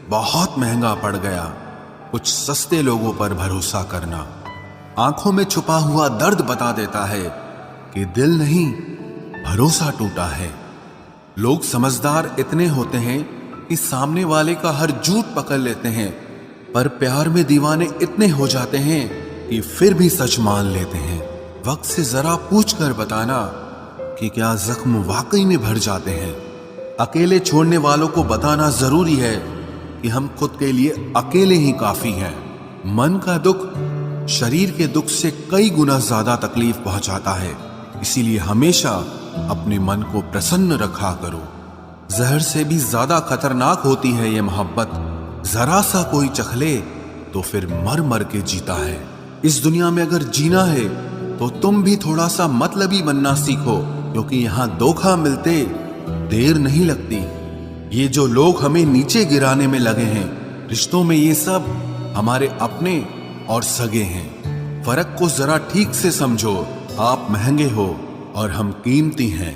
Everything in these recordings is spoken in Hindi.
बहुत महंगा पड़ गया कुछ सस्ते लोगों पर भरोसा करना। आंखों में छुपा हुआ दर्द बता देता है कि दिल नहीं, भरोसा टूटा है। लोग समझदार इतने होते हैं कि सामने वाले का हर झूठ पकड़ लेते हैं, पर प्यार में दीवाने इतने हो जाते हैं कि फिर भी सच मान लेते हैं। वक्त से जरा पूछ कर बताना कि क्या जख्म वाकई में भर जाते हैं। अकेले छोड़ने वालों को बताना जरूरी है कि हम खुद के लिए अकेले ही काफी हैं। मन का दुख शरीर के दुख से कई गुना ज्यादा तकलीफ पहुंचाता है, इसीलिए हमेशा अपने मन को प्रसन्न रखा करो। जहर से भी ज्यादा खतरनाक होती है ये मोहब्बत। जरा सा कोई चखले तो फिर मर मर के जीता है। इस दुनिया में अगर जीना है तो तुम भी थोड़ा सा मतलबी बनना सीखो, क्योंकि यहाँ धोखा मिलते देर नहीं लगती। ये जो लोग हमें नीचे गिराने में लगे हैं, रिश्तों में ये सब हमारे अपने और सगे हैं। फर्क को जरा ठीक से समझो। आप महंगे हो और हम कीमती हैं।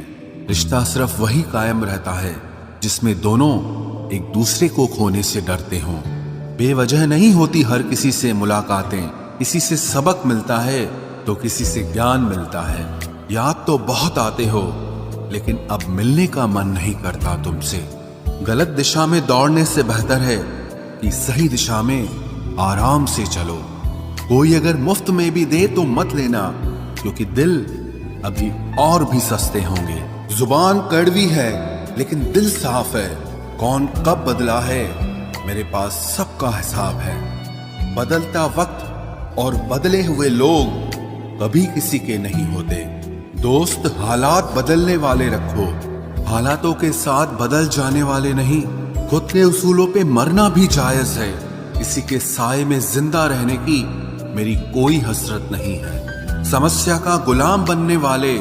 रिश्ता सिर्फ वही कायम रहता है जिसमें दोनों एक दूसरे को खोने से डरते हों। बेवजह नहीं होती हर किसी से मुलाकातें। किसी से सबक मिलता है तो किसी से ज्ञान मिलता है। याद तो बहुत आते हो, लेकिन अब मिलने का मन नहीं करता तुमसे। गलत दिशा में दौड़ने से बेहतर है कि सही दिशा में आराम से चलो। कोई अगर मुफ्त में भी दे तो मत लेना, क्योंकि दिल अभी और भी सस्ते होंगे। जुबान कड़वी है लेकिन दिल साफ है। कौन कब बदला है, मेरे पास सबका हिसाब है। बदलता वक्त और बदले हुए लोग कभी किसी के नहीं होते। दोस्त हालात बदलने वाले रखो, हालातों के साथ बदल जाने वाले नहीं। खुद के उसूलों पे मरना भी जायज है। किसी के साए में जिंदा रहने की मेरी कोई हसरत नहीं है। समस्या का गुलाम बनने वाले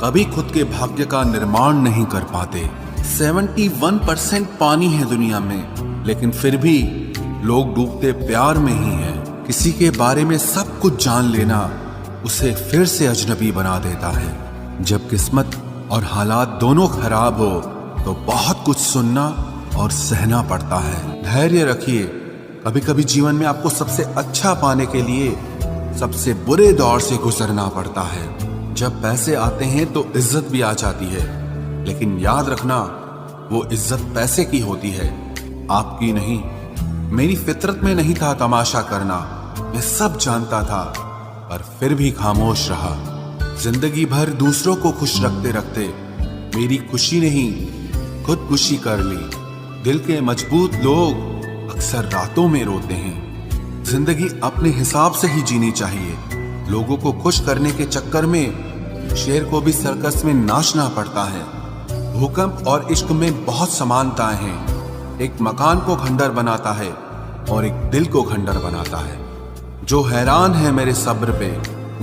कभी खुद के भाग्य का निर्माण नहीं कर पाते। 71% पानी है दुनिया में, लेकिन फिर भी लोग डूबते प्यार में ही हैं। किसी के बारे में सब कुछ जान लेना उसे फिर से अजनबी बना देता है। जब किस्मत और हालात दोनों खराब हो तो बहुत कुछ सुनना और सहना पड़ता है। धैर्य रखिए। कभी कभी जीवन में आपको सबसे अच्छा पाने के लिए सबसे बुरे दौर से गुजरना पड़ता है। जब पैसे आते हैं तो इज्जत भी आ जाती है, लेकिन याद रखना वो इज्जत पैसे की होती है, आपकी नहीं। मेरी फितरत में नहीं था तमाशा करना, मैं सब जानता था, पर फिर भी खामोश रहा। जिंदगी भर दूसरों को खुश रखते रखते मेरी खुशी नहीं खुदकुशी कर ली। दिल के मजबूत लोग अक्सर रातों में रोते हैं। जिंदगी अपने हिसाब से ही जीनी चाहिए। लोगों को खुश करने के चक्कर में शेर को भी सर्कस में नाचना पड़ता है। भूकंप और इश्क में बहुत समानताएं हैं। एक मकान को खंडर बनाता है और एक दिल को खंडर बनाता है। जो हैरान है मेरे सब्र पे,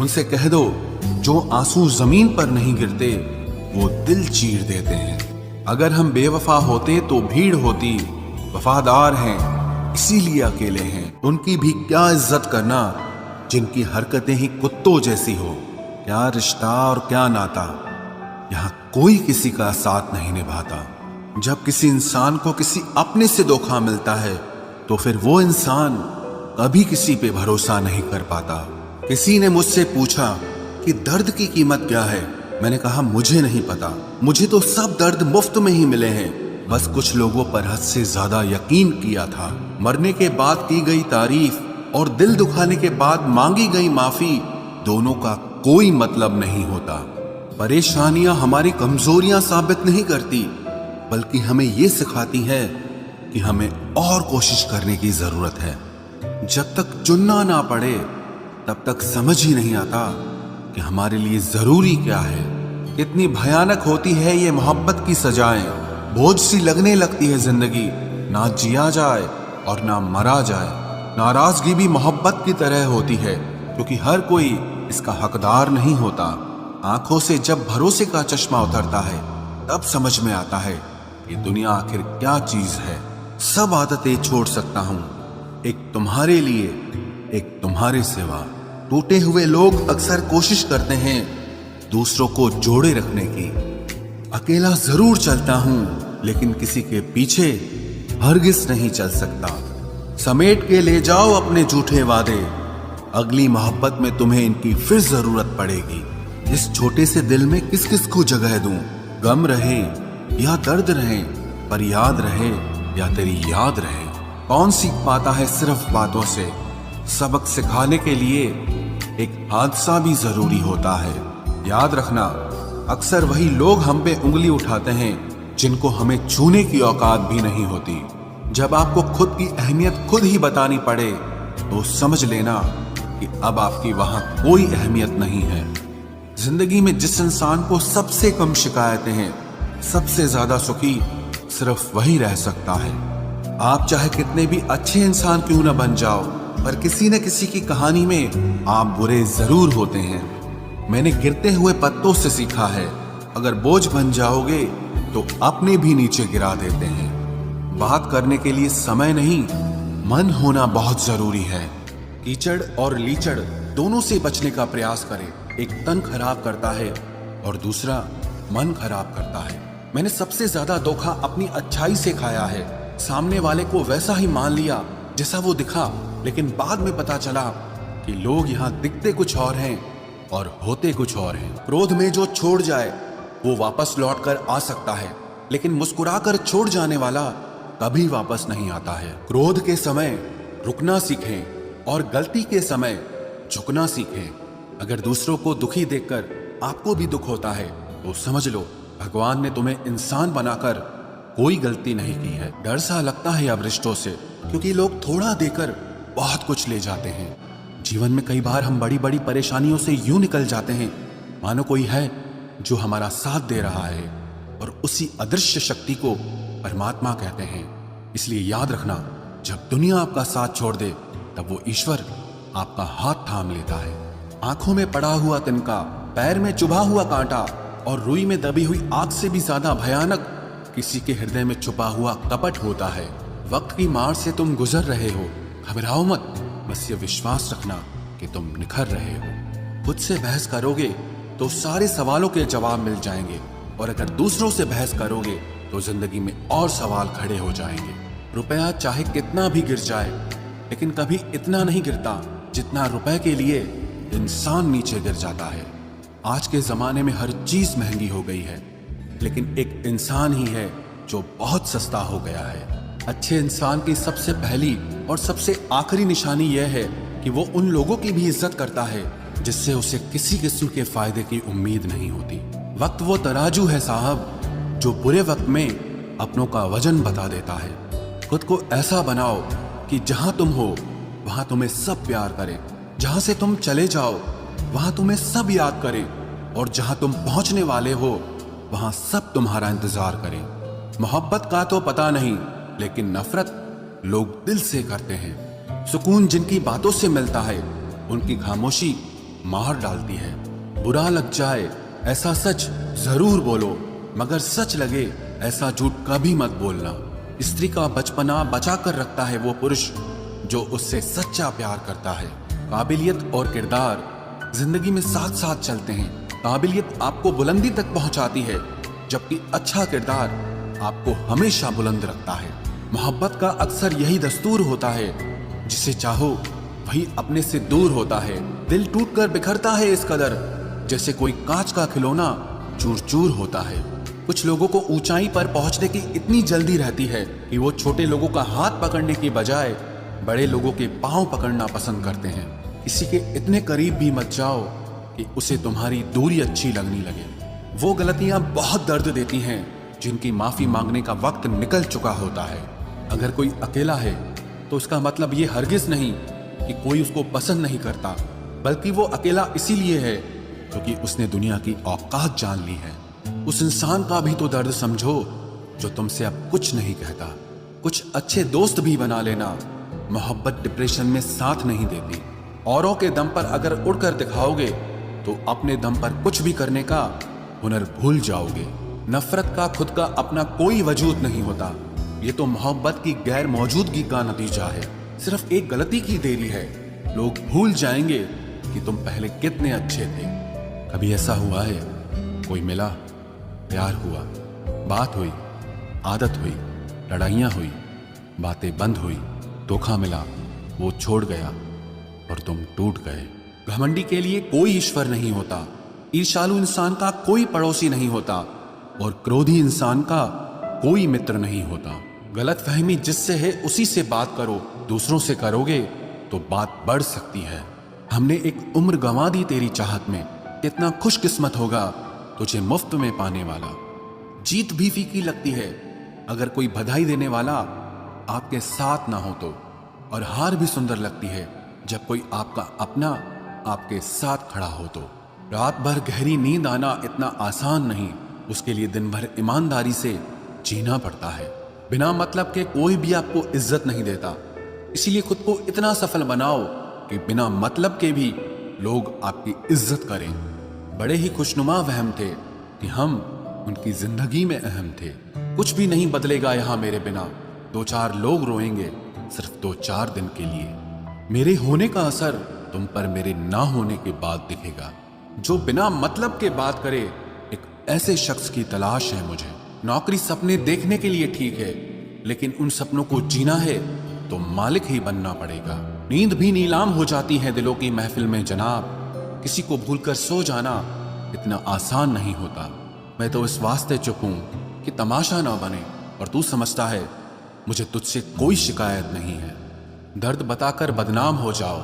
उनसे कह दो जो आंसू जमीन पर नहीं गिरते वो दिल चीर देते हैं। अगर हम बेवफा होते तो भीड़ होती, वफादार हैं इसीलिए अकेले हैं। उनकी भी क्या इज्जत करना जिनकी हरकतें ही कुत्तों जैसी हो। क्या रिश्ता और क्या नाता, यहाँ कोई किसी का साथ नहीं निभाता। जब किसी इंसान को किसी अपने से धोखा मिलता है तो फिर वो इंसान कभी किसी पे भरोसा नहीं कर पाता। किसी ने मुझसे पूछा कि दर्द की कीमत क्या है। मैंने कहा मुझे नहीं पता, मुझे तो सब दर्द मुफ्त में ही मिले हैं। बस कुछ लोगों पर हद से ज्यादा यकीन किया था। मरने के बाद की गई तारीफ और दिल दुखाने के बाद मांगी गई माफी, दोनों का कोई मतलब नहीं होता। परेशानियां हमारी कमजोरियां साबित नहीं करती, बल्कि हमें ये सिखाती है कि हमें और कोशिश करने की जरूरत है। जब तक चुनना ना पड़े तब तक समझ ही नहीं आता कि हमारे लिए जरूरी क्या है। कितनी भयानक होती है ये मोहब्बत की सजाएं। बोझ सी लगने लगती है जिंदगी, ना जिया जाए और ना मरा जाए। नाराजगी भी मोहब्बत की तरह होती है, क्योंकि हर कोई इसका हकदार नहीं होता। आंखों से जब भरोसे का चश्मा उतरता है तब समझ में आता है कि दुनिया आखिर क्या चीज है। सब आदतें छोड़ सकता हूँ, एक तुम्हारे लिए, एक तुम्हारे सिवा। टूटे हुए लोग अक्सर कोशिश करते हैं दूसरों को जोड़े रखने की। अकेला जरूर चलता हूँ, लेकिन किसी के पीछे हरगिज नहीं चल सकता। समेट के ले जाओ अपने झूठे वादे, अगली मोहब्बत में तुम्हें इनकी फिर जरूरत पड़ेगी। इस छोटे से दिल में किस किस को जगह दूं, गम रहे या दर्द रहे, पर याद रहे या तेरी याद रहे। कौन सीख पाता है सिर्फ बातों से, सबक सिखाने के लिए एक हादसा भी जरूरी होता है। याद रखना, अक्सर वही लोग हम पे उंगली उठाते हैं जिनको हमें छूने की औकात भी नहीं होती। जब आपको खुद की अहमियत खुद ही बतानी पड़े तो समझ लेना कि अब आपकी वहां कोई अहमियत नहीं है। जिंदगी में जिस इंसान को सबसे कम शिकायतें हैं, सबसे ज्यादा सुखी सिर्फ वही रह सकता है। आप चाहे कितने भी अच्छे इंसान क्यों न बन जाओ, पर किसी न किसी की कहानी में आप बुरे जरूर होते हैं। मैंने गिरते हुए पत्तों से सीखा है, अगर बोझ बन जाओगे तो अपने भी नीचे गिरा देते हैं। बात करने के लिए समय नहीं, मन होना बहुत जरूरी है। कीचड़ और लीचड़ दोनों से बचने का प्रयास करें। एक तन खराब करता है और दूसरा मन खराब करता है। मैंने सबसे ज्यादा धोखा अपनी अच्छाई से खाया है। सामने वाले को वैसा ही मान लिया जैसा वो दिखा, लेकिन बाद में पता चला कि लोग यहाँ दिखते कुछ और हैं और होते कुछ और हैं। क्रोध में जो छोड़ जाए वो वापस लौट कर आ सकता है, लेकिन मुस्कुराकर छोड़ जाने वाला कभी वापस नहीं आता है। क्रोध के समय रुकना सीखें और गलती के समय झुकना सीखें। अगर दूसरों को दुखी देखकर आपको भी दुख होता है तो समझ लो भगवान ने तुम्हें इंसान बनाकर कोई गलती नहीं की है। डर सा लगता है अब रिश्तों से, क्योंकि लोग थोड़ा देकर बहुत कुछ ले जाते हैं। जीवन में कई बार हम बड़ी बड़ी परेशानियों से यूं निकल जाते हैं मानो कोई है जो हमारा साथ दे रहा है, और उसी अदृश्य शक्ति को परमात्मा कहते हैं। इसलिए याद रखना, जब दुनिया आपका साथ छोड़ दे तब वो ईश्वर आपका हाथ थाम लेता है। आंखों में पड़ा हुआ तिनका, पैर में चुभा हुआ कांटा और रुई में दबी हुई आग से भी ज्यादा भयानक किसी के हृदय में छुपा हुआ कपट होता है। वक्त की मार से तुम गुजर रहे हो, घबराओ मत, बस ये विश्वास रखना कि तुम निखर रहे हो। खुद से बहस करोगे तो सारे सवालों के जवाब मिल जाएंगे, और अगर दूसरों से बहस करोगे तो जिंदगी में और सवाल खड़े हो जाएंगे। रुपया चाहे कितना भी गिर जाए, लेकिन कभी इतना नहीं गिरता जितना रुपए के लिए इंसान नीचे गिर जाता है। आज के जमाने में हर चीज महंगी हो गई है, लेकिन एक इंसान ही है जो बहुत सस्ता हो गया है। अच्छे इंसान की सबसे पहली और सबसे आखिरी निशानी यह है कि वो उन लोगों की भी इज्जत करता है जिससे उसे किसी किस्म के फायदे की उम्मीद नहीं होती। वक्त वो तराजू है साहब जो बुरे वक्त में अपनों का वजन बता देता है। खुद को ऐसा बनाओ कि जहां तुम हो वहां तुम्हें सब प्यार करें, जहां से तुम चले जाओ वहां तुम्हें सब याद करें, और जहां तुम पहुंचने वाले हो वहां सब तुम्हारा इंतजार करें। मोहब्बत का तो पता नहीं, लेकिन नफरत लोग दिल से करते हैं। सुकून जिनकी बातों से मिलता है उनकी खामोशी मार डालती है। बुरा लग जाए ऐसा सच जरूर बोलो, मगर सच लगे ऐसा झूठ कभी मत बोलना। स्त्री का बचपना बचा कर रखता है वो पुरुष जो उससे सच्चा प्यार करता है। काबिलियत और किरदार जिंदगी में साथ साथ चलते हैं। काबिलियत आपको बुलंदी तक पहुंचाती है, जबकि अच्छा किरदार आपको हमेशा बुलंद रखता है। मोहब्बत का अक्सर यही दस्तूर होता है, जिसे चाहो वही अपने से दूर होता है। दिल टूट कर बिखरता है इस कदर, जैसे कोई कांच का खिलौना चूर चूर होता है। कुछ लोगों को ऊंचाई पर पहुंचने की इतनी जल्दी रहती है कि वो छोटे लोगों का हाथ पकड़ने की बजाय बड़े लोगों के पांव पकड़ना पसंद करते हैं। किसी के इतने करीब भी मत जाओ कि उसे तुम्हारी दूरी अच्छी लगने लगे। वो गलतियां बहुत दर्द देती हैं जिनकी माफी मांगने का वक्त निकल चुका होता है। अगर कोई अकेला है तो उसका मतलब ये हरगिज नहीं कि कोई उसको पसंद नहीं करता, बल्कि वो अकेला इसीलिए है क्योंकि उसने दुनिया की औकात जान ली है। उस इंसान का भी तो दर्द समझो जो तुमसे अब कुछ नहीं कहता। कुछ अच्छे दोस्त भी बना लेना, मोहब्बत डिप्रेशन में साथ नहीं देती। औरों के दम पर अगर उड़कर दिखाओगे तो अपने दम पर कुछ भी करने का हुनर भूल जाओगे। नफरत का खुद का अपना कोई वजूद नहीं होता, ये तो मोहब्बत की गैर मौजूदगी का नतीजा है। सिर्फ एक गलती की देरी है, लोग भूल जाएंगे कि तुम पहले कितने अच्छे थे। कभी ऐसा हुआ है कोई मिला, प्यार हुआ, बात हुई, आदत हुई, लड़ाइयाँ हुई, बातें बंद हुई, धोखा मिला, वो छोड़ गया और तुम टूट गए। घमंडी के लिए कोई ईश्वर नहीं होता, ईर्ष्यालु इंसान का कोई पड़ोसी नहीं होता और क्रोधी इंसान का कोई मित्र नहीं होता। गलत फहमी जिससे है उसी से बात करो, दूसरों से करोगे तो बात बढ़ सकती है। हमने एक उम्र गंवा दी तेरी चाहत में, कितना खुशकिस्मत होगा तुझे मुफ्त में पाने वाला। जीत भी फीकी लगती है अगर कोई बधाई देने वाला आपके साथ ना हो तो, और हार भी सुंदर लगती है जब कोई आपका अपना आपके साथ खड़ा हो तो। रात भर गहरी नींद आना इतना आसान नहीं, उसके लिए दिन भर ईमानदारी से जीना पड़ता है। बिना मतलब के कोई भी आपको इज्जत नहीं देता, इसीलिए खुद को इतना सफल बनाओ कि बिना मतलब के भी लोग आपकी इज्जत करें। बड़े ही खुशनुमा वहम थे कि हम उनकी जिंदगी में अहम थे। कुछ भी नहीं बदलेगा यहाँ मेरे बिना, दो चार लोग रोएंगे सिर्फ 2-4 दिन के लिए। मेरे होने का असर तुम पर मेरे ना होने के बाद दिखेगा। जो बिना मतलब के बात करे, एक ऐसे शख्स की तलाश है मुझे। नौकरी सपने देखने के लिए ठीक है, लेकिन उन सपनों को जीना है तो मालिक ही बनना पड़ेगा। नींद भी नीलाम हो जाती है दिलों की महफिल में जनाब, किसी को भूलकर सो जाना इतना आसान नहीं होता। मैं तो इस वास्ते चुप हूं कि तमाशा ना बने, और तू समझता है मुझे तुझसे कोई शिकायत नहीं है। दर्द बताकर बदनाम हो जाओ,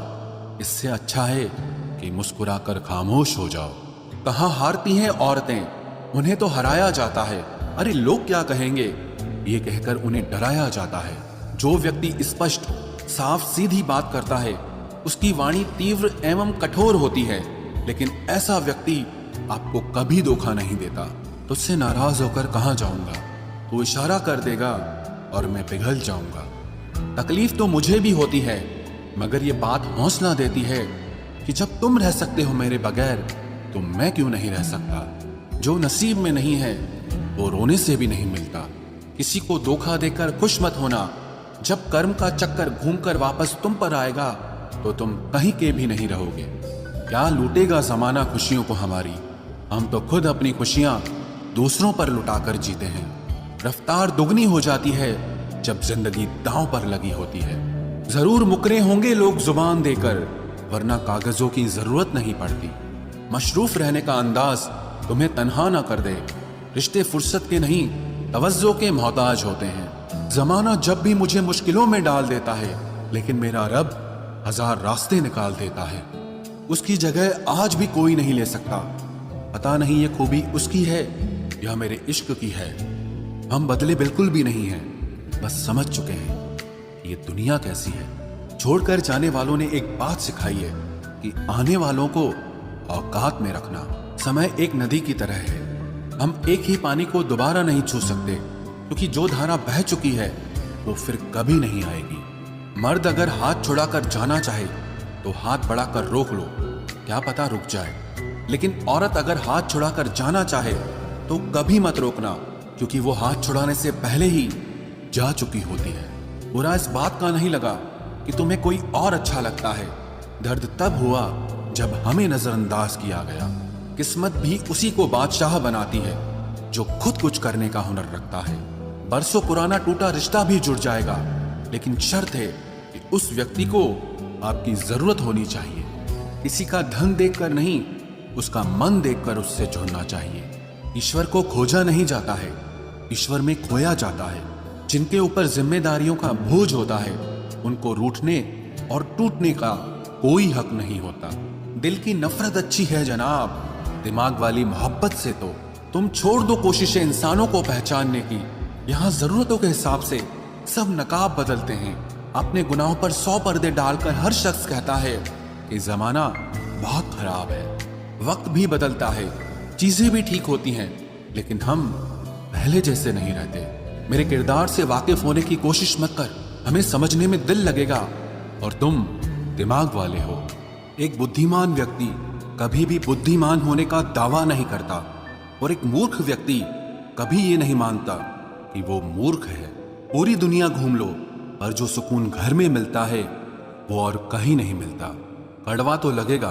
इससे अच्छा है कि मुस्कुराकर खामोश हो जाओ। कहाँ हारती हैं औरतें, उन्हें तो हराया जाता है। अरे लोग क्या कहेंगे, ये कहकर उन्हें डराया जाता है। जो व्यक्ति स्पष्ट साफ सीधी बात करता है उसकी वाणी तीव्र एवं कठोर होती है, लेकिन ऐसा व्यक्ति आपको कभी धोखा नहीं देता। तुझसे नाराज होकर कहाँ जाऊंगा, तू इशारा कर देगा और मैं पिघल जाऊंगा। तकलीफ तो मुझे भी होती है, मगर ये बात हौसला देती है कि जब तुम रह सकते हो मेरे बगैर तो मैं क्यों नहीं रह सकता। जो नसीब में नहीं है वो रोने से भी नहीं मिलता। किसी को धोखा देकर खुश मत होना, जब कर्म का चक्कर घूमकर वापस तुम पर आएगा तो तुम कहीं के भी नहीं रहोगे। क्या लूटेगा जमाना खुशियों को हमारी, हम तो खुद अपनी खुशियां दूसरों पर लुटाकर जीते हैं। रफ्तार दुगनी हो जाती है जब जिंदगी दांव पर लगी होती है। जरूर मुकरे होंगे लोग जुबान देकर, वरना कागजों की जरूरत नहीं पड़ती। मशरूफ रहने का अंदाज तुम्हें तन्हा ना कर दे। रिश्ते फुर्सत के नहीं तवज्जो के मोहताज होते हैं। जमाना जब भी मुझे मुश्किलों में डाल देता है, लेकिन मेरा रब 1000 रास्ते निकाल देता है। उसकी जगह आज भी कोई नहीं ले सकता। पता नहीं ये खूबी उसकी है या मेरे इश्क की है। हम बदले बिल्कुल भी नहीं हैं, बस समझ चुके हैं कि ये दुनिया कैसी है। छोड़कर जाने वालों ने एक बात सिखाई है कि आने वालों को औकात में रखना। समय एक नदी की तरह है, हम एक ही पानी को दोबारा नहीं छू सकते, क्योंकि जो धारा बह चुकी है वो फिर कभी नहीं आएगी। मर्द अगर हाथ छुड़ाकर जाना चाहे तो हाथ बढ़ाकर रोक लो, क्या पता रुक जाए। लेकिन औरत अगर हाथ छुड़ाकर जाना चाहे तो कभी मत रोकना, क्योंकि वो हाथ छुड़ाने से पहले ही जा चुकी होती है। बुरा इस बात का नहीं लगा कि तुम्हें कोई और अच्छा लगता है। दर्द तब हुआ जब हमें नजरअंदाज किया गया। किस्मत भी उसी को बादशाह बनाती है जो खुद कुछ करने का हुनर रखता है। बरसों पुराना टूटा रिश्ता भी जुड़ जाएगा, लेकिन शर्त है कि उस व्यक्ति को आपकी जरूरत होनी चाहिए। किसी का धन देखकर नहीं, उसका मन देखकर उससे जुड़ना चाहिए। ईश्वर को खोजा नहीं जाता है, ईश्वर में खोया जाता है। जिनके ऊपर जिम्मेदारियों का बोझ होता है उनको रूठने और टूटने का कोई हक नहीं होता। दिल की नफरत अच्छी है जनाब, दिमाग वाली मोहब्बत से तो तुम छोड़ दो कोशिशें इंसानों को पहचानने की। यहाँ जरूरतों के हिसाब से सब नकाब बदलते हैं। अपने गुनाहों पर 100 पर्दे डालकर हर शख्स कहता है कि जमाना बहुत खराब है। वक्त भी बदलता है, चीजें भी ठीक होती हैं, लेकिन हम पहले जैसे नहीं रहते। मेरे किरदार से वाकिफ होने की कोशिश मत कर, हमें समझने में दिल लगेगा और तुम दिमाग वाले हो। एक बुद्धिमान व्यक्ति कभी भी बुद्धिमान होने का दावा नहीं करता और एक मूर्ख व्यक्ति कभी ये नहीं मानता कि वो मूर्ख है। पूरी दुनिया घूम लो, पर जो सुकून घर में मिलता है वो और कहीं नहीं मिलता। कड़वा तो लगेगा,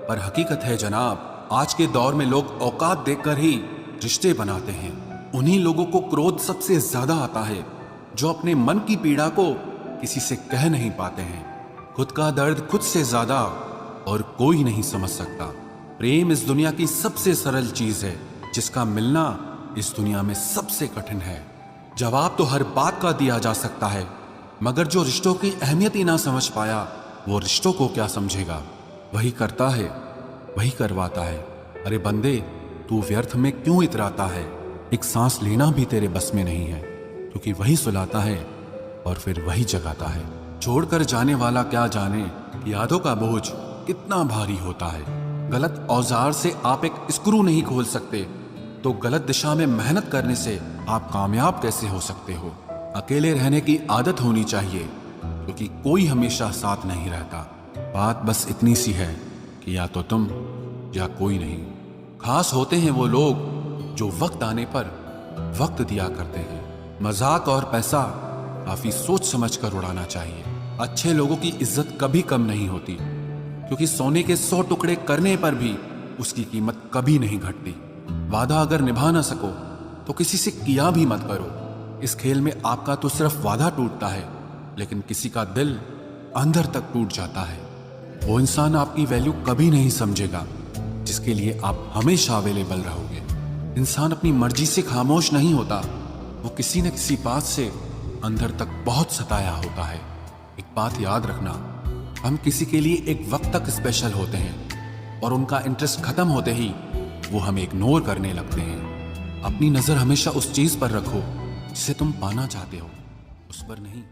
पर हकीकत है जनाब। आज के दौर में लोग औकात देखकर ही रिश्ते बनाते हैं। उन्हीं लोगों को क्रोध सबसे ज्यादा आता है जो अपने मन की पीड़ा को किसी से कह नहीं पाते हैं। खुद का दर्द खुद से ज्यादा और कोई नहीं समझ सकता। प्रेम इस दुनिया की सबसे सरल चीज है, जिसका मिलना इस दुनिया में सबसे कठिन है। जवाब तो हर बात का दिया जा सकता है, मगर जो रिश्तों की अहमियत ही ना समझ पाया, वो रिश्तों को क्या समझेगा। वही करता है, वही करवाता है। अरे बंदे, तू व्यर्थ में क्यों इतराता है। एक सांस लेना भी तेरे बस में नहीं है, क्योंकि वही सुलाता है और फिर वही जगाता है। छोड़कर जाने वाला क्या जाने कि यादों का बोझ कितना भारी होता है। गलत औजार से आप एक स्क्रू नहीं खोल सकते, तो गलत दिशा में मेहनत करने से आप कामयाब कैसे हो सकते हो। अकेले रहने की आदत होनी चाहिए, क्योंकि कोई हमेशा साथ नहीं रहता। बात बस इतनी सी है कि या तो तुम या कोई नहीं। खास होते हैं वो लोग जो वक्त आने पर वक्त दिया करते हैं। मजाक और पैसा काफी सोच समझ कर उड़ाना चाहिए। अच्छे लोगों की इज्जत कभी कम नहीं होती, क्योंकि सोने के 100 टुकड़े करने पर भी उसकी कीमत कभी नहीं घटती। वादा अगर निभा ना सको तो किसी से किया भी मत करो। इस खेल में आपका तो सिर्फ वादा टूटता है, लेकिन किसी का दिल अंदर तक टूट जाता है। वो इंसान आपकी वैल्यू कभी नहीं समझेगा जिसके लिए आप हमेशा अवेलेबल रहोगे। इंसान अपनी मर्जी से खामोश नहीं होता, वो किसी न किसी बात से अंदर तक बहुत सताया होता है। एक बात याद रखना, हम किसी के लिए एक वक्त तक स्पेशल होते हैं और उनका इंटरेस्ट खत्म होते ही वो हमें इग्नोर करने लगते हैं। अपनी नजर हमेशा उस चीज पर रखो जिसे तुम पाना चाहते हो, उस पर नहीं।